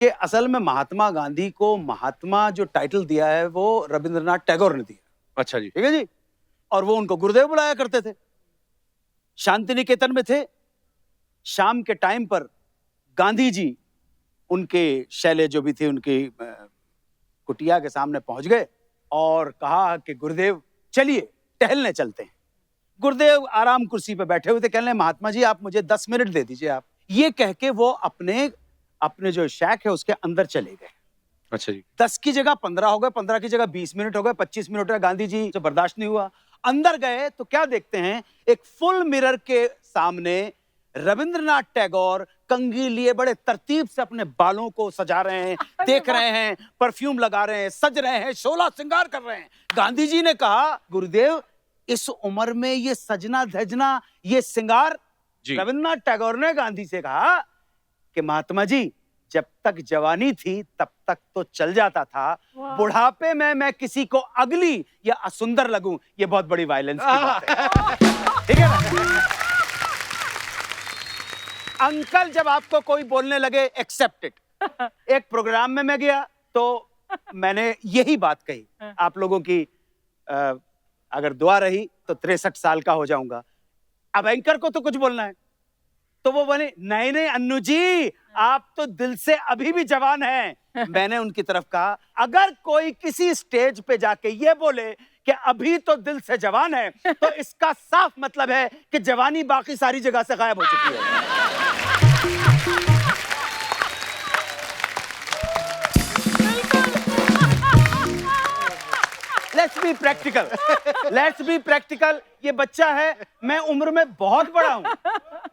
कि असल में महात्मा गांधी को महात्मा जो टाइटल दिया है वो रविंद्रनाथ टैगोर ने दिया। अच्छा जी। ठीक है जी। और वो उनको गुरुदेव बुलाया करते थे। शांति निकेतन में थे। शाम के टाइम पर गांधी जी उनके शैले जो भी थे उनकी कुटिया के सामने पहुंच गए और कहा कि गुरुदेव चलिए टहलने चलते हैं। गुरुदेव आराम कुर्सी पे बैठे हुए थे। कहने महात्मा जी आप मुझे 10 मिनट दे दीजिए आप। ये कह के वो अपने जो शैक है उसके अंदर चले गए। अच्छा जी। 10 की जगह 15 हो गए, 15 की जगह 20 मिनट हो गए, 25 मिनट हो गए। गांधी जी से बर्दाश्त नहीं हुआ। अंदर गए तो क्या देखते हैं, एक फुल मिरर के सामने रविंद्रनाथ टैगोर कंघी लिए बड़े तरतीब से अपने बालों को सजा रहे हैं, देख रहे हैं, परफ्यूम लगा रहे हैं, सज रहे हैं, शोला श्रृंगार कर रहे हैं। गांधी जी ने कहा गुरुदेव इस उम्र में ये सजना धजना ये श्रृंगार। रविंद्रनाथ टैगोर ने गांधी से कहा कि महात्मा जी जब तक जवानी थी तब तक तो चल जाता था, बुढ़ापे में मैं किसी को अगली या असुंदर लगूं ये बहुत बड़ी वायलेंस की बात है। ठीक है ना? अंकल जब आपको कोई बोलने लगे एक्सेप्ट इट। एक प्रोग्राम में मैं गया तो मैंने यही बात कही, आप लोगों की अगर दुआ रही तो 63 साल का हो जाऊंगा। अब एंकर को तो कुछ बोलना है तो वो बोले नहीं नहीं अन्नू जी आप तो दिल से अभी भी जवान हैं। मैंने उनकी तरफ कहा अगर कोई किसी स्टेज पे जाके ये बोले कि अभी तो दिल से जवान है तो इसका साफ मतलब है कि जवानी बाकी सारी जगह से गायब हो चुकी है। Let's be practical, let's be practical. ये बच्चा है, मैं उम्र में बहुत बड़ा हूं,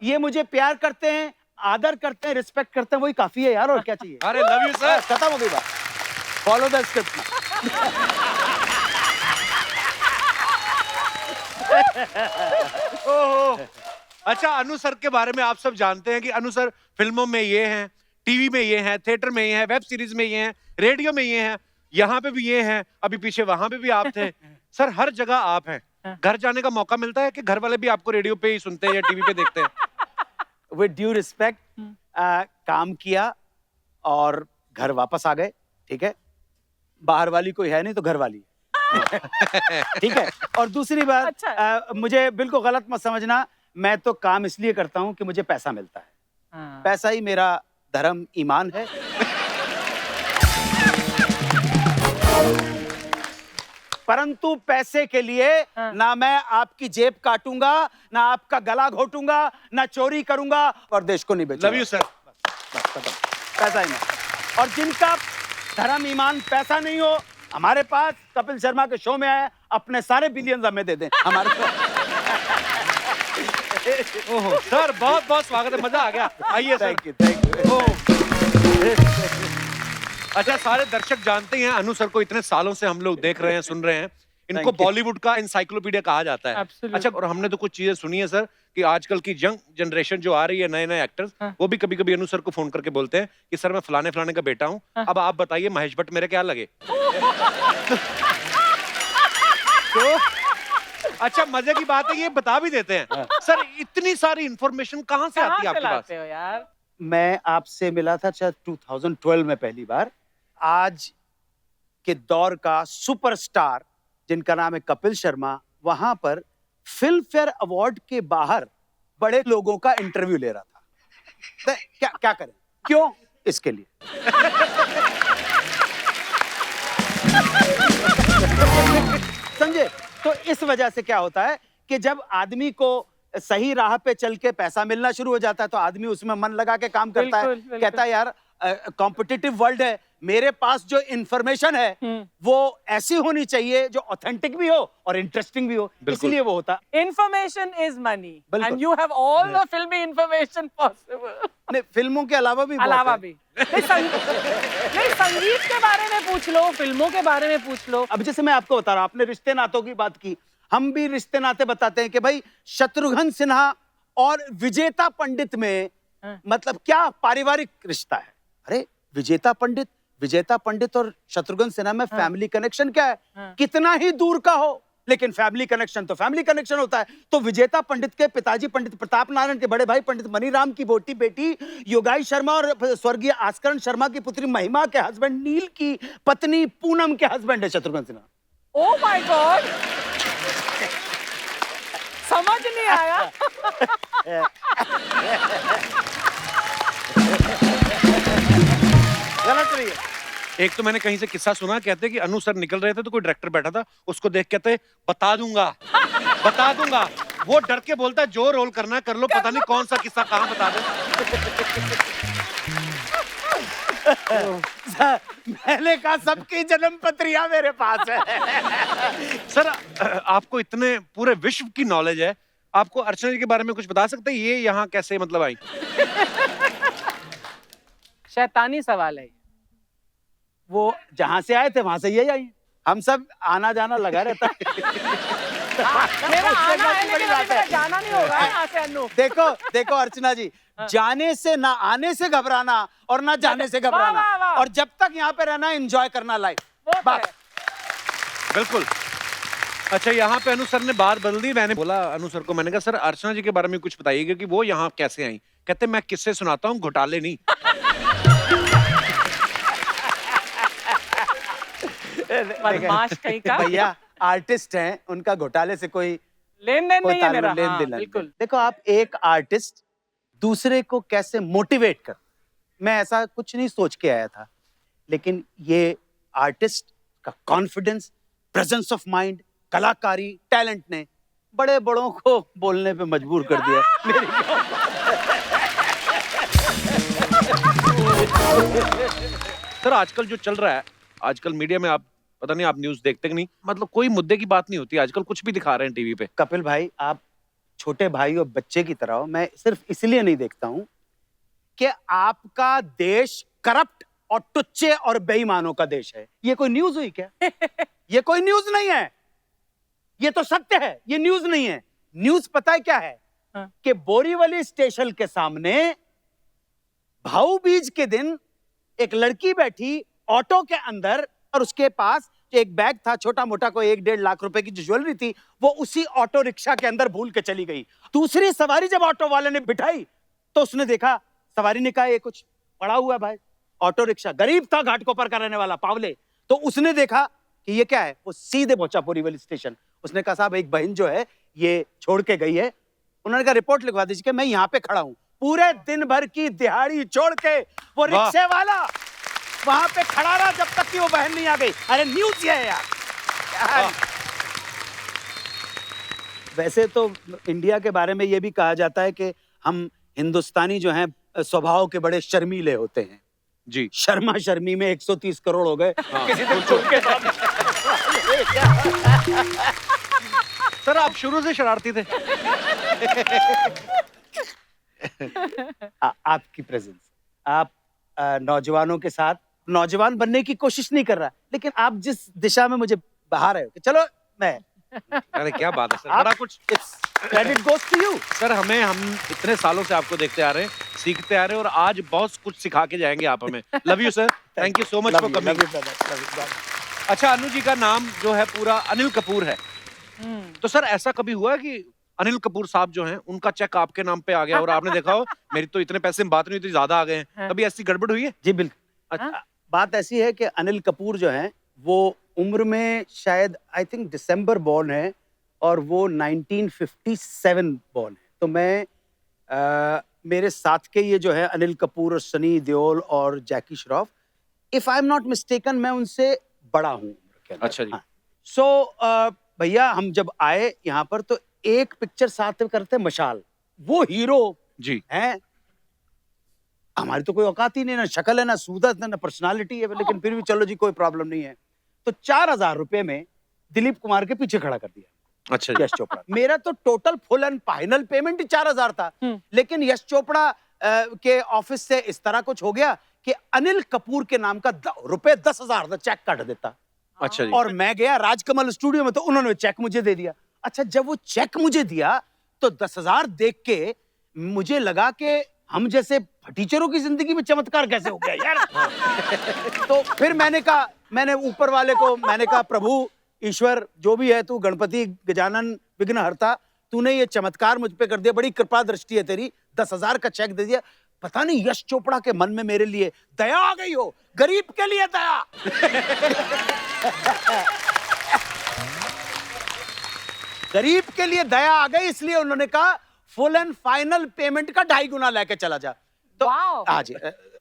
ये मुझे प्यार करते हैं, आदर करते हैं, रिस्पेक्ट करते हैं, वही काफी है यार, और क्या चाहिए। अरे लव यू सर, खत्म हो गई बात। Follow the script. ओहो। अच्छा अनु सर के बारे में आप सब जानते हैं कि अनु सर फिल्मों में ये हैं, टीवी में ये हैं, थिएटर में ये हैं, वेब सीरीज में ये हैं, रेडियो में ये हैं, यहाँ पे भी ये हैं, अभी पीछे वहां पे भी आप थे। सर हर जगह आप हैं। घर जाने का मौका मिलता है कि घर वाले भी आपको रेडियो पे ही सुनते हैं या टीवी पे देखते हैं? विद ड्यू रिस्पेक्ट, काम किया और घर वापस आ गए। ठीक है, बाहर वाली कोई है नहीं तो घर वाली। ठीक है। और दूसरी बात, अच्छा। मुझे बिल्कुल गलत मत समझना, मैं तो काम इसलिए करता हूं कि मुझे पैसा मिलता है। पैसा ही मेरा धर्म ईमान है। परंतु पैसे के लिए ना मैं आपकी जेब काटूंगा, ना आपका गला घोटूंगा, ना चोरी करूंगा और देश को नहीं बेचूंगा। Love you sir. पैसा ही नहीं। और जिनका धर्म ईमान पैसा नहीं हो, हमारे पास कपिल शर्मा के शो में आए, अपने सारे बिलियन हमें दे दें हमारे। ओहो सर बहुत बहुत स्वागत है, मजा आ गया। आइए सर। Thank you. अच्छा सारे दर्शक जानते हैं अनु सर को, इतने सालों से हम लोग देख रहे हैं, सुन रहे हैं। इनको बॉलीवुड का इंसाइक्लोपीडिया कहा जाता है। अच्छा, और हमने तो कुछ चीजें सुनी है सर कि आजकल की यंग जनरेशन जो आ रही है, नए नए एक्टर्स, वो भी कभी कभी अनु सर को फोन करके बोलते हैं कि सर मैं फलाने फलाने का बेटा हूँ। अब आप बताइए महेश भट्ट मेरे क्या लगे? तो अच्छा मजे की बात है, ये बता भी देते हैं। सर इतनी सारी इंफॉर्मेशन कहाँ से आती है आपके पास? यार मैं आपसे मिला था 2012 में पहली बार। आज के दौर का सुपरस्टार जिनका नाम है कपिल शर्मा, वहां पर फिल्म फेयर अवार्ड के बाहर बड़े लोगों का इंटरव्यू ले रहा था। क्या क्या करें, क्यों? इसके लिए। समझे? तो इस वजह से क्या होता है कि जब आदमी को सही राह पे चल के पैसा मिलना शुरू हो जाता है तो आदमी उसमें मन लगा के काम करता है। कहता है यार कॉम्पिटिटिव वर्ल्ड है, मेरे पास जो इंफॉर्मेशन है वो ऐसी होनी चाहिए जो ऑथेंटिक भी हो और इंटरेस्टिंग भी हो, इसलिए वो होता। Information is money and you have all the फिल्मी इंफॉर्मेशन पॉसिबल। नहीं, फिल्मों के अलावा भी नहीं, संगीत के बारे में पूछ लो, फिल्मों के बारे में पूछ लो। अब जैसे मैं आपको बता रहा हूं, आपने रिश्ते नातों की बात की, हम भी रिश्ते नाते बताते हैं कि भाई शत्रुघ्न सिन्हा और विजेता पंडित में मतलब क्या पारिवारिक रिश्ता है। अरे विजेता पंडित और शत्रुघ्न सिन्हा में फैमिली कनेक्शन क्या है? कितना ही दूर का हो लेकिन फैमिली कनेक्शन तो फैमिली कनेक्शन होता है। तो विजेता पंडित के पिताजी पंडित प्रताप नारायण के बड़े भाई पंडित मनीराम की बोटी बेटी योगाई शर्मा और स्वर्गीय आस्करण शर्मा की पुत्री महिमा के हस्बैंड नील की पत्नी पूनम के हस्बैंड है Shatrughan Sinha. Oh my god, समझ नहीं आया। गलत नहीं है। एक तो मैंने कहीं से किस्सा सुना, कहते हैं कि अनु सर निकल रहे थे तो कोई डायरेक्टर बैठा था, उसको देख कहते बता दूंगा बता दूंगा। वो डर के बोलता है जो रोल करना है कर लो, पता नहीं कौन सा किस्सा कहाँ बता दे। मैंने कहा सबकी जन्म पत्रियां मेरे पास है। सर आपको इतने पूरे विश्व की नॉलेज है, आपको अर्चना जी के बारे में कुछ बता सकते हैं? ये यहाँ कैसे मतलब आई? शैतानी सवाल है। वो जहां से आए थे वहां से यही आई। हम सब आना जाना लगा रहता है। मेरा आना है लेकिन अभी मेरा जाना नहीं होगा यहाँ से अनु। देखो देखो अर्चना जी, जाने से ना आने से घबराना और ना जाने से घबराना, वाह, वाह, वाह। और जब तक यहाँ पे रहना एंजॉय करना लाइफ। वो तो है। बिल्कुल। अच्छा, यहाँ पे अनु सर ने बात बदल दी। मैंने बोला अनु सर को, मैंने कहा सर अर्चना जी के बारे में कुछ बताइएगा कि वो यहाँ कैसे आई। कहते मैं किससे सुनाता हूँ, घोटाले नहीं। बदमाश कहीं का। भैया आर्टिस्ट हैं, उनका घोटाले से कोई लेन देन नहीं है मेरा। लेन हाँ, देन बिल्कुल। देखो आप एक आर्टिस्ट दूसरे को कैसे मोटिवेट कर, मैं ऐसा कुछ नहीं सोच के आया था, लेकिन ये आर्टिस्ट का कॉन्फिडेंस, प्रेजेंस ऑफ माइंड, कलाकारी, टैलेंट ने बड़े बड़ों को बोलने पे मजबूर कर दिया। मेरी सर आजकल जो चल रहा है, आजकल मीडिया में, आप पता नहीं आप न्यूज़ देखते कि नहीं, मतलब कोई मुद्दे की बात नहीं होती आजकल, कुछ भी दिखा रहे हैं टीवी पे। कपिल भाई, आप छोटे भाई और बच्चे की तरह हो। मैं सिर्फ इसलिए नहीं देखता हूं कि आपका देश करप्ट और टुच्चे और बेईमानों का देश है। ये कोई न्यूज हुई क्या? ये कोई न्यूज नहीं है, ये तो सत्य है, ये न्यूज नहीं है। न्यूज पता है क्या है? हाँ। कि बोरीवली स्टेशन के सामने भाऊ बीज के दिन एक लड़की बैठी ऑटो के अंदर, और उसके पास एक बैग था छोटा मोटा, कोई 1-1.5 लाख रुपए की जो ज्वेलरी थी, वो उसी ऑटो रिक्शा के अंदर भूल के चली गई। दूसरी सवारी जब ऑटो वाले ने बिठाई तो उसने देखा, सवारी ने कहा ये कुछ पड़ा हुआ है भाई। ऑटो रिक्शा गरीब था, घाटकोपर का रहने वाला पावले, तो उसने देखा कि ये क्या है, वो सीधे पहुंचा बोरीवली स्टेशन। उसने कहा साहब एक बहन जो है ये छोड़ के गई है। उन्होंने कहा रिपोर्ट लिखवा दीजिए कि मैं यहाँ पे खड़ा हूँ। पूरे दिन भर की दिहाड़ी छोड़ के वो रिक्शे वाला वहां पे खड़ा रहा जब तक कि वो बहन नहीं आ गई। अरे न्यूज ये है यार। वैसे तो इंडिया के बारे में ये भी कहा जाता है कि हम हिंदुस्तानी जो हैं स्वभाव के बड़े शर्मीले होते हैं जी। शर्मा शर्मी में 130 करोड़ हो गए। किसी दिन छोड़ के सर आप शुरू से शरारती थे। आपकी प्रेजेंस, आप नौजवानों के साथ नौजवान बनने की कोशिश नहीं कर रहा, लेकिन आप जिस दिशा में मुझे बहा रहे हो कि चलो मैं, अरे क्या बात है सर, बड़ा कुछ credit goes to you sir. हम इतने सालों से आपको देखते आ रहे हैं, सीखते आ रहे हैं, और आज बहुत कुछ सिखा के जाएंगे आप हमें। Love you sir, thank you so much for coming. अच्छा, अनु जी का नाम जो है पूरा अनिल कपूर है, तो सर ऐसा कभी हुआ है कि अनिल कपूर साहब जो हैं उनका चेक आपके नाम पे आ गया और आपने देखा हो मेरी तो इतने पैसे में बात नहीं हुई, ज्यादा आ गए हैं, कभी ऐसी गड़बड़ हुई है? जी बिल्कुल। अच्छा, बात ऐसी है कि अनिल कपूर जो हैं वो उम्र में शायद आई थिंक दिसंबर बॉर्न है, और वो 1957 बॉर्न है। तो मैं मेरे साथ के ये जो है अनिल कपूर और सनी देओल और Jackie Shroff, if I am not mistaken मैं उनसे बड़ा हूँ उम्र के अंदर। अच्छा जी। सो भैया हम जब आए यहाँ पर तो एक पिक्चर साथ में करते मशाल, वो हीरो जी हैं। हमारी तो कोई औकात ही नहीं, ना शक्ल है, ना सूरत है, ना पर्सनालिटी है, लेकिन फिर भी चलो जी कोई प्रॉब्लम नहीं है। तो 4000 रुपए में दिलीप कुमार के पीछे खड़ा कर दिया। अच्छा जी। यश चोपड़ा। मेरा तो total full and final payment ही 4000 था, लेकिन यश चोपड़ा के ऑफिस से इस तरह कुछ हो गया कि अनिल कपूर के नाम का रुपए 10,000 का चेक काट देता। अच्छा जी। और मैं गया राजकमल स्टूडियो में, तो उन्होंने चेक मुझे दे दिया। अच्छा, जब वो चेक मुझे दिया तो 10,000 देख के मुझे लगा कि हम जैसे टीचरों की जिंदगी में चमत्कार कैसे हो गया यार। तो फिर मैंने कहा, मैंने ऊपर वाले को मैंने कहा प्रभु ईश्वर जो भी है तू, गणपति गजानन विघ्नहर्ता, तूने ये चमत्कार मुझ पे कर दिया, बड़ी कृपा दृष्टि है तेरी, 10,000 का चेक दे दिया। पता नहीं यश चोपड़ा के मन में मेरे लिए दया आ गई हो, गरीब के लिए दया। गरीब के लिए दया आ गई, इसलिए उन्होंने कहा फुल एंड फाइनल पेमेंट का 2.5 गुना लेके चला जा। तो आज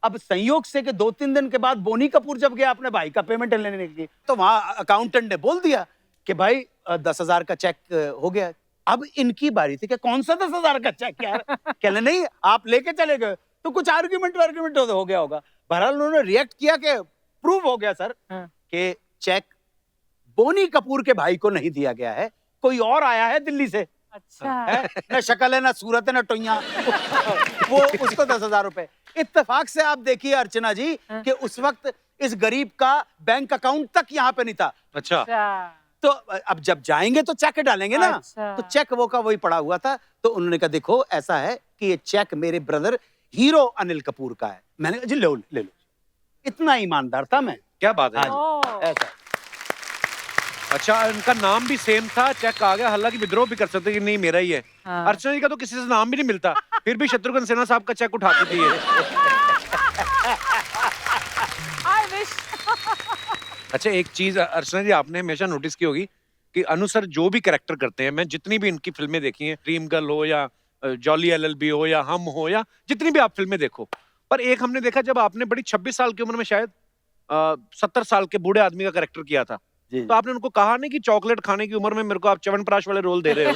अब संयोग से कि 2-3 दिन के बाद बोनी कपूर जब गया अपने भाई का पेमेंट लेने के लिए, तो वहां अकाउंटेंट ने बोल दिया कि भाई 10,000 का चेक हो गया। अब इनकी बारी थी कि कौन सा 10,000 का चेक यार, कहने नहीं आप लेके चले गए, तो कुछ आर्ग्यूमेंट हो गया होगा। बहरहाल उन्होंने रिएक्ट किया कि प्रूव हो गया सर कि चेक बोनी कपूर के भाई को नहीं दिया गया है, कोई और आया है दिल्ली से। अच्छा है ना, शक्ल है ना सूरत है ना टोइया। वो उसको 10,000 रुपए। इत्तेफाक से आप देखिए अर्चना जी कि उस वक्त इस गरीब का बैंक अकाउंट तक यहाँ पे नहीं था। अच्छा तो अब जब जाएंगे तो चेक डालेंगे ना। तो चेक वो का वही पड़ा हुआ था। तो उन्होंने कहा देखो ऐसा है कि ये चेक मेरे ब्रदर हीरो अनिल कपूर का है। मैंने कहा जी ले लो। इतना ईमानदार था मैं। क्या बात है। ऐसा। अच्छा इनका नाम भी सेम था, चेक आ गया, हालांकि विद्रोह भी कर सकते कि नहीं मेरा ही है। अर्चना जी का तो किसी से नाम भी नहीं मिलता, फिर भी शत्रुघ्न सिन्हा साहब का चेक उठाती थी ये। अच्छा एक चीज अर्चना जी आपने हमेशा नोटिस की होगी कि अनु सर जो भी कैरेक्टर करते हैं, मैं जितनी भी इनकी फिल्में देखी हैं, ड्रीम गर्ल हो या जॉली एलएलबी हो या हम हो या जितनी भी आप फिल्में देखो, पर एक हमने देखा जब आपने बड़ी 26 साल की उम्र में शायद 70 साल के बूढ़े आदमी का कैरेक्टर किया था, तो आपने उनको कहा नहीं कि चॉकलेट खाने की उम्र में मेरे को आप च्यवनप्राश वाले रोल दे रहे हो।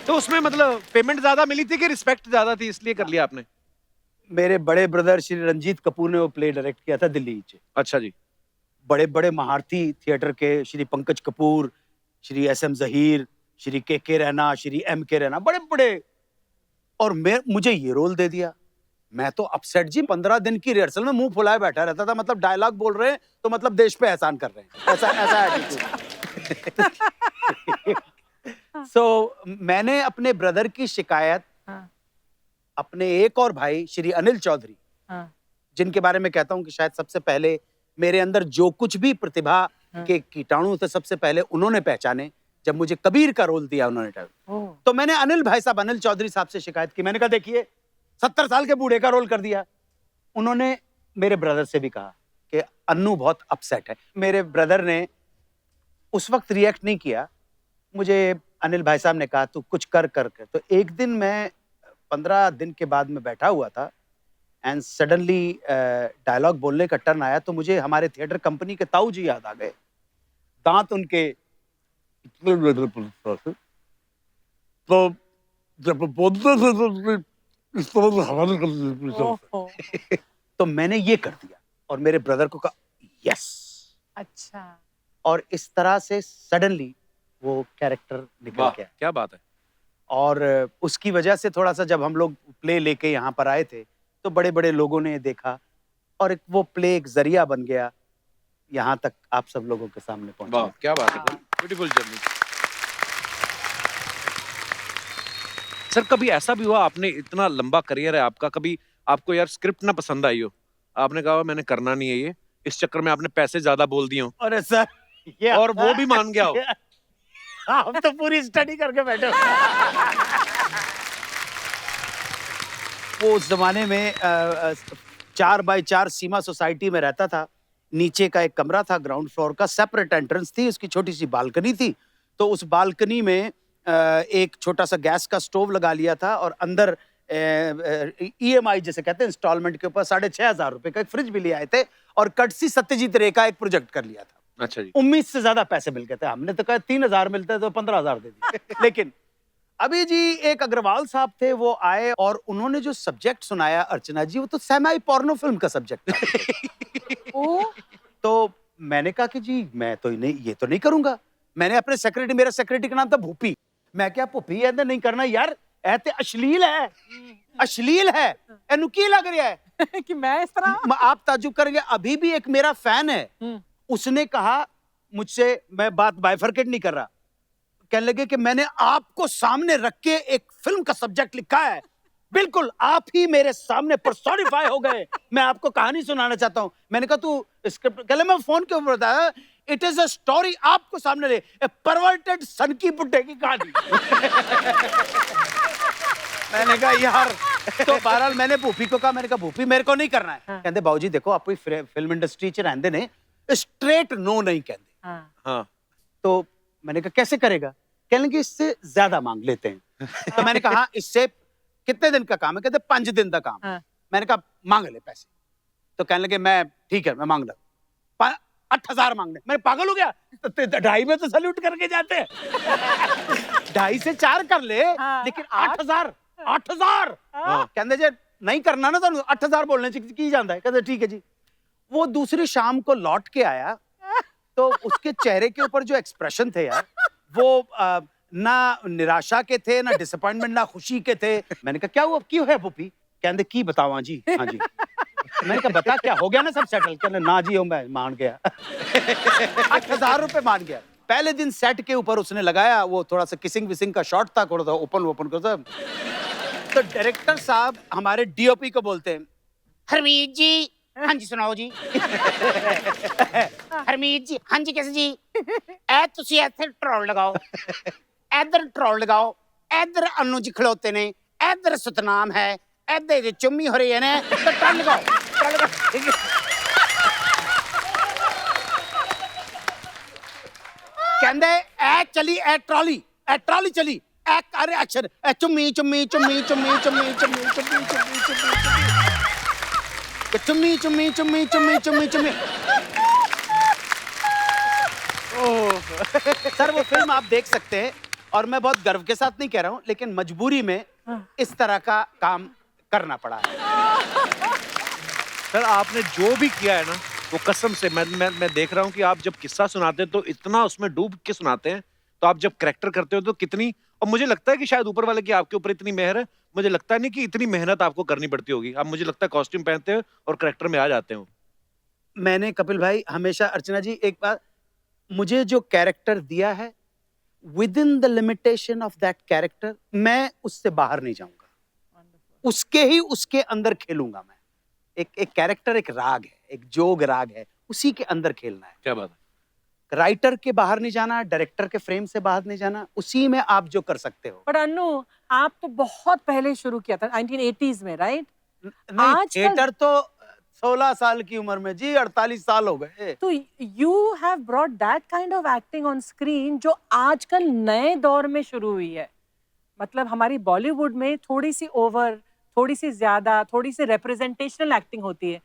तो उसमें मतलब पेमेंट ज्यादा मिली थी कि रिस्पेक्ट ज्यादा थी इसलिए कर लिया आपने? मेरे बड़े ब्रदर श्री रंजीत कपूर ने वो प्ले डायरेक्ट किया था दिल्ली से। अच्छा जी। बड़े बड़े महारथी थिएटर के श्री पंकज कपूर, श्री एसएम जहीर, श्री के रैना, श्री के रैना, बड़े बड़े, और मुझे ये रोल दे दिया। मैं तो अपसेट जी, 15 दिन की रिहर्सल में मुंह फुलाए बैठा रहता था। मतलब डायलॉग बोल रहे हैं तो मतलब देश पे एहसान कर रहे हैं, ऐसा एटीट्यूड। सो मैंने अपने ब्रदर की शिकायत अपने एक और भाई श्री अनिल चौधरी, जिनके बारे में कहता हूं कि शायद सबसे पहले मेरे अंदर जो कुछ भी प्रतिभा के कीटाणु थे सबसे पहले उन्होंने पहचाने जब मुझे कबीर का रोल दिया उन्होंने। तो मैंने अनिल भाई साहब, अनिल चौधरी साहब से शिकायत की। मैंने कहा देखिए 70 साल के बूढ़े का रोल कर दिया। उन्होंने मेरे ब्रदर से भी कहा कि अन्नू बहुत अपसेट है। मेरे ब्रदर ने उस वक्त रिएक्ट नहीं किया। मुझे अनिल भाई साहब ने कहा तू कुछ कर। तो एक दिन मैं 15 दिन के बाद में बैठा हुआ था एंड सडनली डायलॉग बोलने का टर्न आया तो मुझे हमारे थिएटर कंपनी के ताऊ जी याद आ गए। दांत उनके तो जब बोलते थे इस तरह से हमारे तो मैंने ये कर दिया और मेरे ब्रदर को कहा यस। अच्छा। और इस तरह से सडनली वो कैरेक्टर निकल गया। क्या बात है। और उसकी वजह से थोड़ा सा जब हम लोग प्ले लेके यहाँ पर आए थे तो बड़े बड़े लोगों ने देखा और वो प्ले एक जरिया बन गया यहाँ तक आप सब लोगों के सामने पहुंचा। क्या बात है, ब्यूटीफुल जर्नी। सर कभी ऐसा भी हुआ, आपने इतना लंबा करियर है आपका, कभी आपको यार स्क्रिप्ट ना पसंद आई हो, आपने कहा मैंने करना नहीं है ये, इस चक्कर में आपने पैसे ज्यादा बोल दिए हो? अरे सर ये और वो भी मान गया हो? हम तो पूरी स्टडी करके बैठे वो उस जमाने में 4x4 सीमा सोसाइटी में रहता था। नीचे का एक कमरा था, ग्राउंड फ्लोर का, सेपरेट एंट्रेंस थी, उसकी छोटी सी बालकनी थी। तो उस बालकनी में एक छोटा सा गैस का स्टोव लगा लिया था और अंदर EMI जैसे कहते हैं इंस्टॉलमेंट के ऊपर 6,500 रुपए का एक फ्रिज भी ले आए थे और कटसी सत्यजीत रे का एक प्रोजेक्ट कर लिया था। अच्छा जी। उम्मीद से ज्यादा पैसे मिल गए थे। हमने तो कहा 3,000 मिलते हैं तो 15,000 दे दिए। लेकिन अभी जी एक अग्रवाल साहब थे, वो आए और उन्होंने जो सब्जेक्ट सुनाया अर्चना जी, वो तो सेमी पोर्नो फिल्म का सब्जेक्ट था। तो मैंने कहा कि जी मैं तो नहीं, ये तो नहीं करूंगा। मैंने अपने सेक्रेटरी, मेरा सेक्रेटरी का नाम था भूपी, मैं क्या भूपी ऐसे नहीं करना यार, ऐसे अश्लील है, अश्लील है, एनु की लग रहा है कि मैं इस तरह। आप ताजुब करेंगे, अभी भी एक मेरा फैन है, उसने कहा मुझसे, मैं बात बाइफरकेट नहीं कर रहा, कहने लगे कि मैंने आपको सामने रख के एक फिल्म का सब्जेक्ट लिखा है बिल्कुल आप ही मेरे सामने पर्सोनिफाई हो गए। मैं आपको कहानी सुनाना चाहता हूँ। मैंने कहा तू स्क्रिप्ट, कल मैं फोन के ऊपर बताया, इट इज अ स्टोरी, आपको सामने ले, परवर्टेड सन की बुड्ढे की कहानी। मैंने कहा यार, तो बहरहाल मैंने भूपी को कहा, मैंने कहा भूपी मेरे को नहीं करना है। कहते बाबूजी देखो आप फिल्म इंडस्ट्री च रहंदे ने, स्ट्रेट नो नहीं कहते। हाँ तो मैंने कहा कैसे करेगा? कहने लगे इससे ज्यादा मांग लेते हैं। तो मैंने कहा हाँ, इससे कितने दिन का काम है? कहते 5 दिन का काम। मैंने कहा मांग ले पैसे। तो कहने लगे मैं ठीक है मैं मांग ला, 8,000 मांगने। मैं पागल हो गया? 2.5 में तो सैल्यूट करके जाते हैं। 2.5 से 4 कर ले, लेकिन 8,000 कहते जे नहीं करना ना तो 8,000 बोलने च की जाता है। कहते ठीक है जी। वो दूसरी शाम को लौट के आया तो उसके चेहरे के ऊपर जो एक्सप्रेशन थे यार, वो ना निराशा के थे, ना डिसअपॉइंटमेंट, ना खुशी के थे। मैंने कहा क्या हुआ, क्यों है भूपी? कहते की बतावा जी। हाँ जी। मैंने कहा बता क्या हो गया ना सब सेटल? कहते ना जी मैं मान गया। 8,000 रुपए मान गया। पहले दिन सेट के ऊपर उसने लगाया, वो थोड़ा सा किसिंग विसिंग का शॉट था, थोड़ा सा ओपन कर। तो डायरेक्टर साहब हमारे डीओपी को बोलते हैं, हरमीत जी। हाँ जी सुनाओ जी। हरमीत जी। हाँ जी कैसे जी? ए तुसी इत्थे ट्रोल लगाओ, इधर ट्रोल लगाओ, इधर अनु जी खड़ोते ने, इधर सतनाम है, इधर चुम्मी हो रही है ने, तो ट्रोल लगाओ, ट्रोल लगाओ। कहंदे ए चली ए ट्रॉली चली, ए कर एक्शन, ए चुम्मी चुम्मी चुम्मी चुम्मी चुम्मी चुम्मी चुम्मी चुम्मी चुम्मी चुम्मी चुम्मी चुम्मी चुम्मी चुम्मी। सर वो फिल्म आप देख सकते हैं, और मैं बहुत गर्व के साथ नहीं कह रहा हूँ, लेकिन मजबूरी में इस तरह का काम करना पड़ा है। सर आपने जो भी किया है ना, वो कसम से मैं देख रहा हूँ कि आप जब किस्सा सुनाते हैं तो इतना उसमें डूब के सुनाते हैं, तो आप जब कैरेक्टर करते हो तो कितनी, और मुझे लगता है कि शायद ऊपर वाले की आपके ऊपर इतनी मेहर है, मुझे लगता नहीं कि इतनी मेहनत आपको करनी पड़ती होगी। आप मुझे लगता है कॉस्ट्यूम पहनते हो और कैरेक्टर में आ जाते हो। मैंने कपिल भाई हमेशा, अर्चना जी एक बात, मुझे जो कैरेक्टर दिया है, with in the limitation of that character, मैं उससे बाहर नहीं जाऊंगा, उसके ही उसके अंदर खेलूंगा मैं। एक कैरेक्टर एक राग है, एक जोग राग है, उसी के अंदर खेलना है। क्या बात है। राइटर के बाहर नहीं जाना, डायरेक्टर के फ्रेम से बाहर नहीं जाना, उसी में आप जो कर सकते हो। पर अन्नू आप तो बहुत पहले शुरू किया था 1980s में, राइट? नहीं, थिएटर तो 16 साल की उम्र में जी, 48 साल हो गए। तो you have brought that kind of acting on screen जो आजकल नए दौर में शुरू हुई है। मतलब हमारी बॉलीवुड में थोड़ी सी ओवर, थोड़ी सी ज्यादा, थोड़ी सी रिप्रेजेंटेशनल एक्टिंग होती है,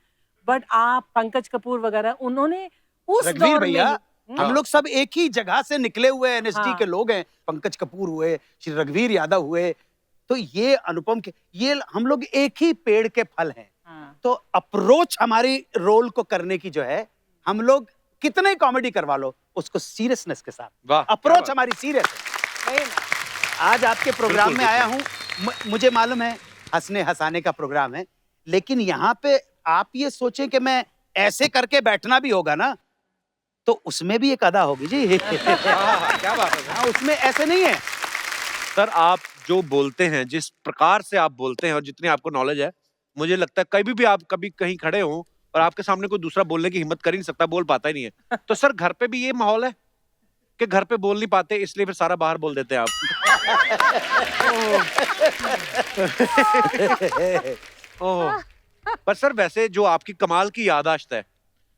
बट आप पंकज कपूर वगैरह, उन्होंने उस रघुवीर दौर भैया, में हम लोग सब एक ही जगह से निकले हुए एनएसडी के लोग हैं। पंकज कपूर हुए, श्री रघुवीर यादव हुए, तो ये अनुपम के, ये हम लोग एक ही पेड़ के फल हैं। तो अप्रोच हमारी रोल को करने की जो है, हम लोग कितने कॉमेडी करवा लो, उसको सीरियसनेस के साथ, अप्रोच हमारी सीरियस है। आज आपके प्रोग्राम में आया हूं, मुझे मालूम है हंसने हंसाने का प्रोग्राम है, लेकिन यहाँ पे आप ये सोचें कि मैं ऐसे करके बैठना भी होगा ना, तो उसमें भी एक अदा होगी जी। क्या बात है। हाँ, उसमें ऐसे नहीं है। सर आप जो बोलते हैं, जिस प्रकार से आप बोलते हैं और जितनी आपको नॉलेज है, मुझे लगता है कभी भी आप कभी कहीं खड़े हो और आपके सामने कोई दूसरा बोलने की हिम्मत कर ही नहीं सकता, बोल पाता ही नहीं है। तो सर घर पे भी ये माहौल है कि घर पे बोल नहीं पाते, इसलिए फिर सारा बाहर बोल देते हैं आप? ओह। पर सर वैसे जो आपकी कमाल की याददाश्त है,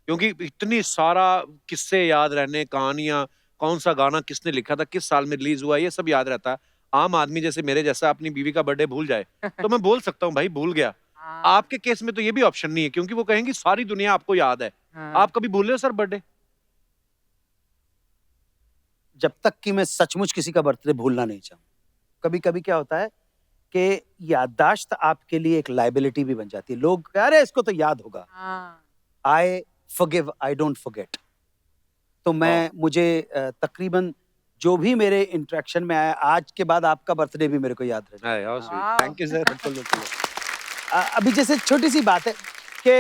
क्योंकि इतनी सारा किस्से याद रहने, कहानियां, कौन सा गाना किसने लिखा था, किस साल में रिलीज हुआ, ये सब याद रहता है। आम आदमी जैसे मेरे जैसा अपनी बीवी का बर्थडे भूल जाए तो मैं बोल सकता हूँ भाई भूल गया। आपके केस में तो ये भी ऑप्शन नहीं है, क्योंकि वो कहेंगी सारी दुनिया आपको याद है। आप कभी भूल रहे हो सर बर्थडे? जब तक कि मैं सचमुच किसी का बर्थडे भूलना नहीं चाहूँ। कभी कभी क्या होता है कि याददाश्त आपके लिए एक लाइबिलिटी भी बन जाती है। लोग अरे इसको तो याद होगा। I forgive, I don't forget. तो मुझे तकरीबन जो भी मेरे इंटरेक्शन में आया, आज के बाद आपका बर्थडे भी मेरे को याद रहेगा। Thank you sir. अभी जैसे छोटी सी बात है कि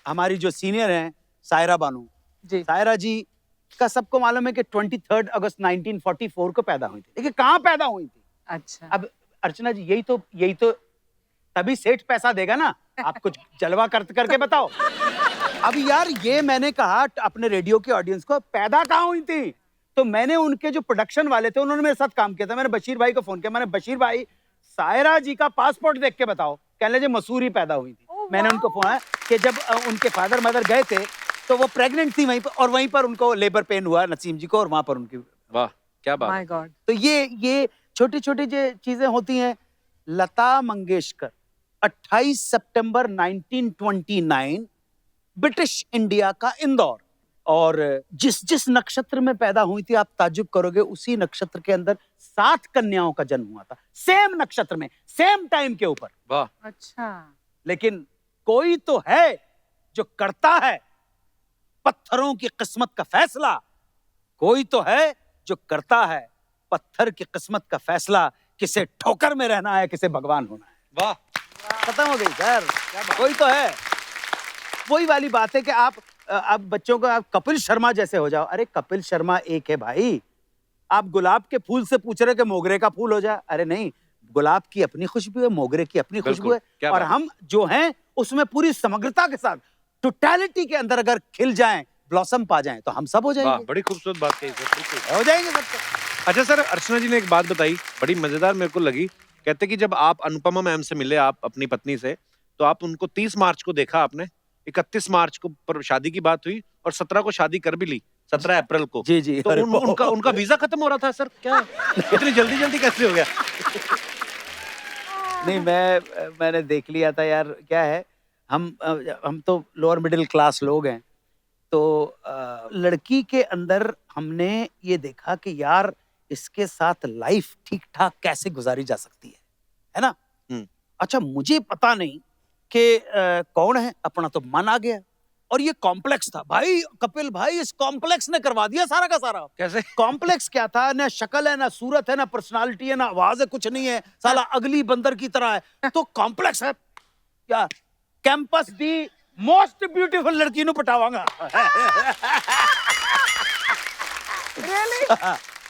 हमारी जो सीनियर हैं सायरा बानू जी, सायरा जी का सबको मालूम है कि 23 अगस्त 1944 को पैदा हुई थी, लेकिन कहाँ पैदा हुई थी? अच्छा। अब अर्चना जी यही तो तभी सेठ पैसा देगा ना। आप कुछ जलवा करके बताओ। अब यार ये मैंने कहा अपने रेडियो के ऑडियंस को, पैदा कहाँ हुई थी? तो मैंने उनके जो प्रोडक्शन वाले थे उन्होंने मेरे साथ काम किया था। मैंने बशीर भाई को फोन किया, मैंने बशीर भाई सायरा जी का पासपोर्ट देख के बताओ। कहने लगे मसूरी पैदा हुई थी। मैंने उनको फोन आया कि जब उनके फादर मदर गए थे तो वो प्रेग्नेंट थी वहीं पर, और वहीं पर उनको लेबर पेन हुआ नसीम जी को, और वहां पर उनकी। वाह क्या बात। My God. तो ये छोटी छोटी जो चीजें होती हैं। लता मंगेशकर 28 सितंबर 1929 ब्रिटिश इंडिया का इंदौर, और जिस नक्षत्र में पैदा हुई थी आप ताज्जुब करोगे, उसी नक्षत्र के अंदर 7 कन्याओं का जन्म हुआ था, सेम नक्षत्र में, सेम टाइम के ऊपर। वाह। अच्छा। लेकिन कोई तो है जो करता है पत्थरों की किस्मत का फैसला। कोई तो है जो करता है पत्थर की किस्मत का फैसला। किसे ठोकर में रहना है, किसे भगवान होना है। वाह खत्म हो गई सर। कोई तो है। वही वाली बात है कि आप बच्चों को आप कपिल शर्मा जैसे हो जाओ। अरे कपिल शर्मा एक है भाई। आप गुलाब के फूल से पूछ रहे कि मोगरे का फूल हो जाए? अरे नहीं, गुलाब की अपनी खुशबू है, मोगरे की अपनी खुशबू है, क्या और बात। हम जो हैं उसमें पूरी समग्रता के साथ टोटलिटी के अंदर अगर खिल जाएं, ब्लॉसम पा जाएं, तो हम सब हो वाह जाएंगे। बड़ी खूबसूरत बात कही सर, बिल्कुल हो जाएंगे सब। अच्छा सर, अर्चना जी ने एक बात बताई बड़ी मजेदार मेरे को लगी। कहते कि जब आप अनुपमा मैम से मिले, आप अपनी पत्नी से, तो आप उनको 30 मार्च को देखा आपने, 31 मार्च को पर शादी की बात हुई, और 17 को शादी कर भी ली, 17 अप्रैल को। जी जी। तो अरे उनका वीजा खत्म हो रहा था सर, क्या इतनी जल्दी कैसे हो गया? नहीं, मैंने देख लिया था यार। क्या है, हम तो लोअर मिडिल क्लास लोग हैं, तो लड़की के अंदर हमने ये देखा कि यार इसके साथ लाइफ ठीक ठाक कैसे गुजारी जा सकती है ना। अच्छा, मुझे पता नहीं कि कौन है, अपना तो मन आ गया। और ये कॉम्प्लेक्स था भाई, कपिल भाई, इस कॉम्प्लेक्स ने करवा दिया सारा का सारा। कैसे? कॉम्प्लेक्स क्या था, ना शक्ल है, ना सूरत है, ना पर्सनालिटी है, ना आवाज है, कुछ नहीं है, साला अगली बंदर की तरह है। तो कॉम्प्लेक्स है क्या? कैंपस दी मोस्ट ब्यूटीफुल लड़की नु पटावांगा।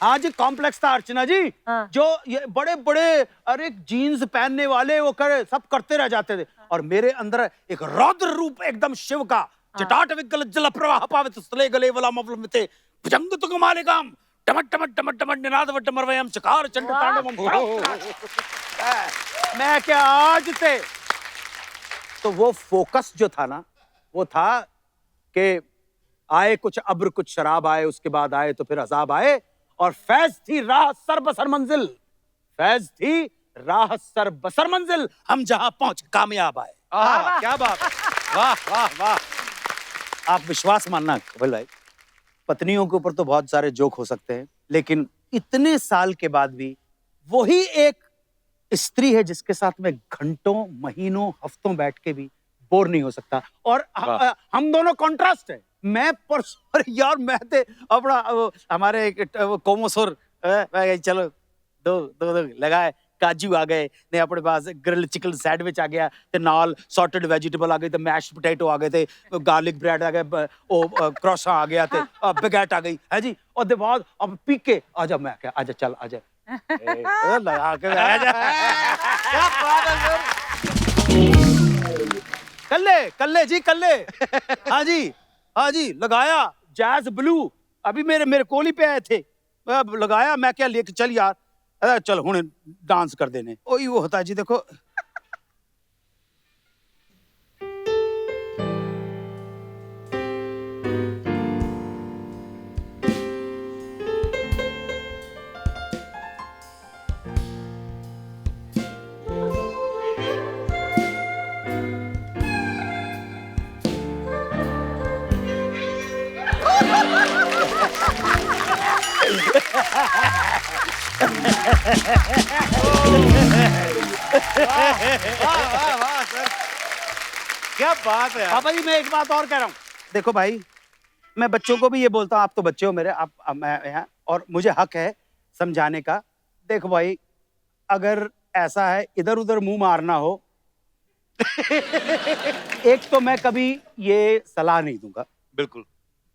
हाँ जी, कॉम्प्लेक्स था अर्चना जी। हाँ। जो ये बड़े बड़े अरे जीन्स पहनने वाले वो सब करते रह जाते थे, और मेरे अंदर एक रौद्र रूप एकदम शिव का, जटाट विकल जल प्रवाह पावित स्थले गले वला मवलमिते भुजंग तुगमालिकाम टमट टमट टमट टमट निनाद वटमरवयम चकार चंड तांडवम। मैं क्या आज थे। तो वो फोकस जो था ना, वो था कि आए कुछ अब्र कुछ शराब आए, उसके बाद आए तो फिर अजाब आए, और फैज थी राह सर बसर मंजिल, फैज थी राह सर बसर मंजिल, हम जहां पहुंच कामयाब आए। क्या बात। वाह वाह वाह। आप विश्वास मानना कपिल भाई, पत्नियों के ऊपर तो बहुत सारे जोक हो सकते हैं, लेकिन इतने साल के बाद भी वही एक स्त्री है जिसके साथ में घंटों महीनों हफ्तों बैठ के भी बोर नहीं हो सकता। और हम दोनों कॉन्ट्रास्ट है। मैं परसों यार, मैं थे अपना हमारे कोमोसोर चलो दो लगाए, काजू आ गए ने अपने पास, ग्रिल्ड चिकन सैंडविच आ गया, ते नाल सॉर्टेड वेजिटेबल आ गए, ते मैश पोटैटो आ गए, थे गार्लिक ब्रेड आ गए, क्रोसा आ गया, थे बैगेट आ गई है जी। और दे बाद अब पी के आजा, मैं क्या आजा, चल आजा लगा के आजा। क्या बात है सर। कल्ले जी कल्ले। हाँ जी लगाया जैज ब्लू, अभी मेरे कोली पे आए थे, लगाया। मैं क्या लेके चल यार, चल हुणे डांस कर देने। वही वो होता है जी। देखो वाह सर, क्या बात है। पापा जी, मैं एक बात और कह रहा हूँ। देखो भाई, मैं बच्चों को भी ये बोलता हूँ, आप तो बच्चे हो मेरे, आप मैं यहाँ, और मुझे हक है समझाने का। देखो भाई, अगर ऐसा है इधर उधर मुंह मारना हो, एक तो मैं कभी ये सलाह नहीं दूंगा बिल्कुल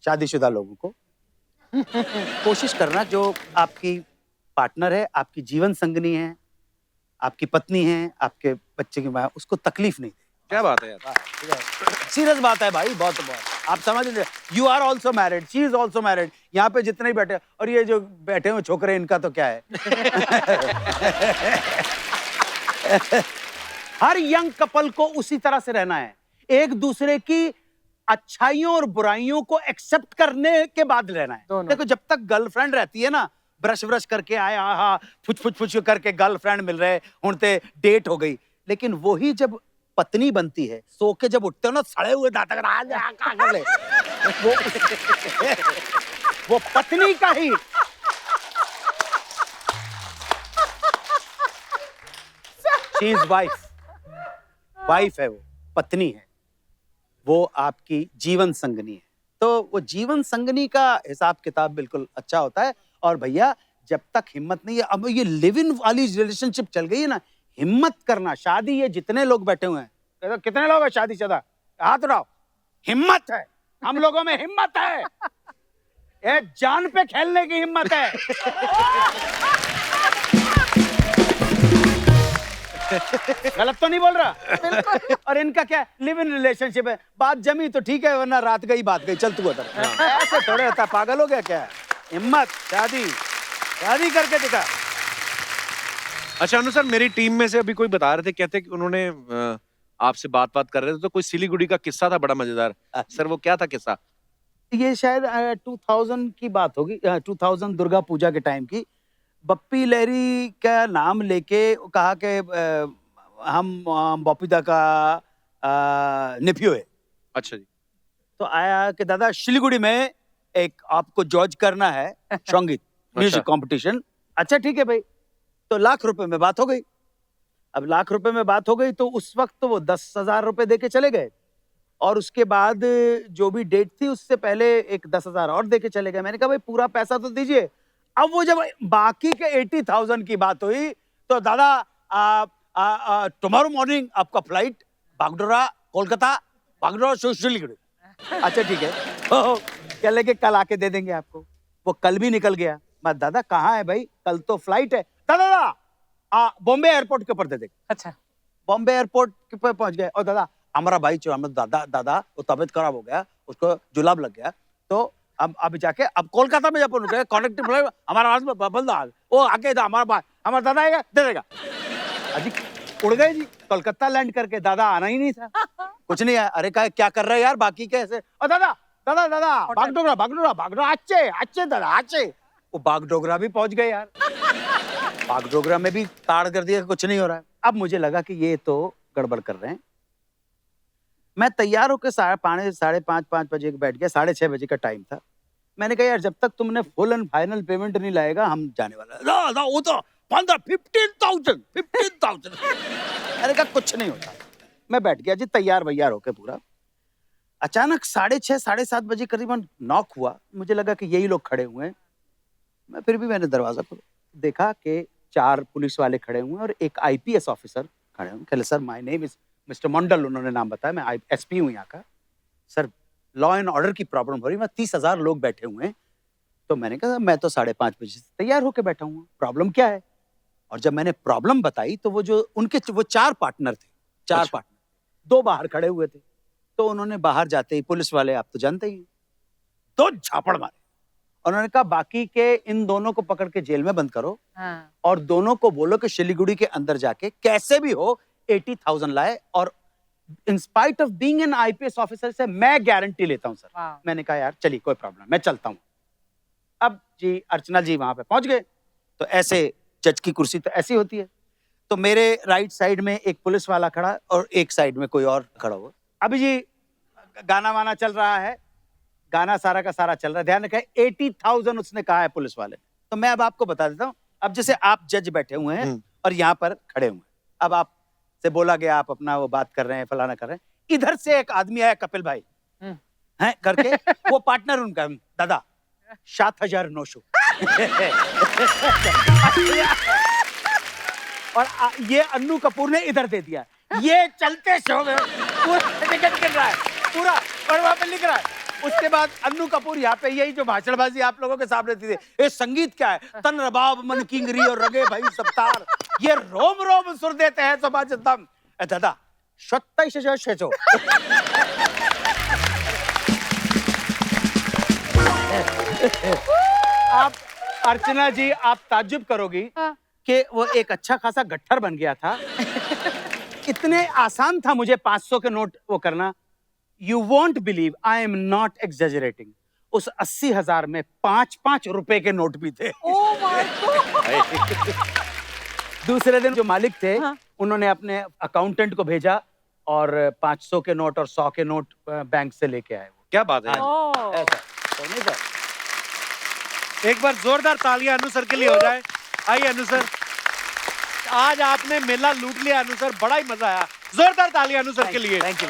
शादीशुदा लोगों को। कोशिश करना, जो आपकी पार्टनर है, आपकी जीवन संगनी है, आपकी पत्नी है, आपके बच्चे की माँ उसको तकलीफ नहीं दी। क्या बात है यार। सीरियस बात है भाई, बहुत बहुत। आप समझ लीजिए, you are also married, she is also married. यहाँ पे जितने ही बैठे, और ये जो बैठे हुए छोकरे, इनका तो क्या है। हर यंग कपल को उसी तरह से रहना है, एक दूसरे की अच्छाइयों और बुराइयों को एक्सेप्ट करने के बाद रहना है। देखो, जब तक गर्लफ्रेंड रहती है ना, ब्रश ब्रश करके आए, हाँ फुच फुच फुच करके गर्लफ्रेंड मिल रहे, हुणते डेट हो गई। लेकिन वही जब पत्नी बनती है, सो के जब उठते हो ना, सड़े हुए दांत कर ले, वो पत्नी का ही शी इज वाइफ है, वो पत्नी है, वो आपकी जीवन संगनी है। तो वो जीवन संगनी का हिसाब किताब बिल्कुल अच्छा होता है। और भैया, जब तक हिम्मत नहीं है, अब ये लिव इन वाली रिलेशनशिप चल गई है ना, हिम्मत करना। शादी, ये जितने लोग बैठे हुए हैं, कितने लोग हैं शादीशुदा, हाथ उठाओ। हिम्मत है, हम लोगों में हिम्मत है, ये जान पे खेलने की हिम्मत है। गलत तो नहीं बोल रहा। और इनका क्या, लिव इन रिलेशनशिप है, बात जमी तो ठीक है, वरना रात गई बात गई, चल तू उधर। ऐसे थोड़े होता, पागल हो गया क्या। हिम्मत, शादी करके दिखा। अच्छा अनु सर, मेरी टीम में से अभी कोई बता रहे थे, कहते कि उन्होंने आपसे बात कर रहे थे, तो कोई सिलीगुड़ी का किस्सा था बड़ा मजेदार। सर वो क्या था किस्सा? ये शायद 2000 की बात होगी, 2000 दुर्गा पूजा के टाइम की। बप्पी लहरी का नाम लेके कहा कि हम बॉपीदा का नेफ्यू है। अच्छा जी। तो आया कि दादा, सिलीगुड़ी में एक आपको जॉर्ज करना है संगीत म्यूजिक कंपटीशन। अच्छा ठीक है भाई। तो ₹1,00,000 में बात हो गई। अब ₹1,00,000 में बात हो गई, तो उस वक्त तो वो 10,000 रुपए दे के चले गए, और उसके बाद जो भी डेट थी उससे पहले एक 10,000 और दे के चले गए। मैंने कहा भाई पूरा पैसा तो दीजिए। अब वो जब बाकी के 80,000 की बात हुई, तो दादा टुमारो मॉर्निंग आपका फ्लाइट बागडोरा कोलकाता, बागडोरा सिलीगुड़ी। अच्छा ठीक है, कह लगे कल आके दे देंगे आपको। वो कल भी निकल गया। मैं दादा कहाँ है भाई, कल तो फ्लाइट है। दादा बॉम्बे एयरपोर्ट के ऊपर दे देंगे। अच्छा, बॉम्बे एयरपोर्ट के ऊपर पहुंच गए। और दादा हमारा भाई दादा वो तबीयत खराब हो गया, उसको जुलाब लग गया, तो अब जाके अब कोलकाता में जब कनेक्टिंग फ्लाइट हमारा बंदा वो आके हमारा दादा आएगा, दे देगा। अजी उड़ गए जी, कोलकाता लैंड करके। दादा आना ही नहीं था, कुछ नहीं है। अरे क्या कर रहे हैं यार बाकी कैसे। और दादा बागडोगरा अच्छे दादा अच्छे। वो बागडोगरा भी पहुंच गए यार। बागडोगरा में भी ताड़ कर दिया, कुछ नहीं हो रहा है। अब मुझे लगा कि ये तो गड़बड़ कर रहे हैं। मैं तैयार होकर 5:30 बजे बैठ गया। 6:30 बजे का टाइम था। मैंने कहा यार जब तक तुमने फुल एंड फाइनल पेमेंट नहीं लाएगा हम जाने वाला। वो तो 15,000 मैंने कहा कुछ नहीं होता। मैं बैठ गया जी तैयार वैयार होके पूरा। अचानक 6:30 7:30 बजे करीबन नॉक हुआ। मुझे लगा कि यही लोग खड़े हुए हैं। मैंने दरवाजा खोला, देखा कि 4 पुलिस वाले खड़े हुए हैं और एक IPS ऑफिसर खड़े हुए। कहले sir my name is mister Mandal, उन्होंने नाम बताया, मैं SP हूँ यहाँ का। सर लॉ एंड ऑर्डर की प्रॉब्लम हो रही है, 30,000 लोग बैठे हुए हैं। तो मैंने कहा मैं तो 5:30 बजे से तैयार होकर बैठा हूँ, प्रॉब्लम क्या है। और जब मैंने प्रॉब्लम बताई तो वो 4 पार्टनर थे, 4 पार्टनर, 2 बाहर खड़े हुए थे। तो उन्होंने बाहर जाते ही, पुलिस वाले आप तो जानते ही, 2 झापड़ मारे। उन्होंने कहा बाकी के इन दोनों को पकड़ के जेल में बंद करो। हाँ। और दोनों को बोलो कि सिलीगुड़ी के अंदर जाके कैसे भी हो 80,000 लाए, और in spite of being an IPS officer से मैं गारंटी लेता हूं सर। मैंने कहा यार चलिए कोई प्रॉब्लम, मैं चलता हूं। अब जी अर्चना जी वहां पे पहुंच गए। तो ऐसे जज की कुर्सी तो ऐसी होती है। तो मेरे राइट साइड में एक पुलिस वाला खड़ा और एक साइड में कोई और खड़ा हुआ। अभी जी गाना वाना चल रहा है, गाना सारा का सारा चल रहा है। ध्यान रखें 80,000 उसने कहा है पुलिस वाले। तो मैं अब आपको बता देता हूँ। अब जैसे आप जज बैठे हुए हैं और यहाँ पर खड़े हुए हैं, अब आप से बोला गया, आप अपना वो बात कर रहे हैं, फलाना कर रहे हैं। इधर से एक आदमी आया, कपिल भाई हैं करके, वो पार्टनर उनका, दादा 7,900 और ये अन्नू कपूर ने इधर दे दिया। ये चलते शो में पूरा टिकट गिर रहा है पूरा, और वहां पे लिख रहा है। उसके बाद अन्नू कपूर यहाँ पे यही जो भाषणबाजी आप लोगों के सामने थी, ये संगीत क्या है, तन रबाब मन किंगरी और रगे भाई सप्तार, ये रोम रोम सुर देते हैं समाज दम। दादा 27,600 आप अर्चना जी आप ताज्जुब करोगी कि वो एक अच्छा खासा गट्ठर बन गया था। इतने आसान था मुझे 500 के नोट वो करना। You won't believe, I am not exaggerating, उस 80,000 में 5-5 रुपए के नोट भी थे। Oh my God. दूसरे दिन जो मालिक थे हाँ। उन्होंने अपने अकाउंटेंट को भेजा और 500 के नोट और 100 के नोट बैंक से लेके आए वो। क्या बात है। ओह ऐसा तो नहीं सर। एक बार जोरदार तालियां अनु सर के लिए हो जाए। आइए अनु सर, आज आपने मेला लूट लिया अनु सर, बड़ा ही मजा आया। जोरदार तालियां अनु सर के लिए। Thank you.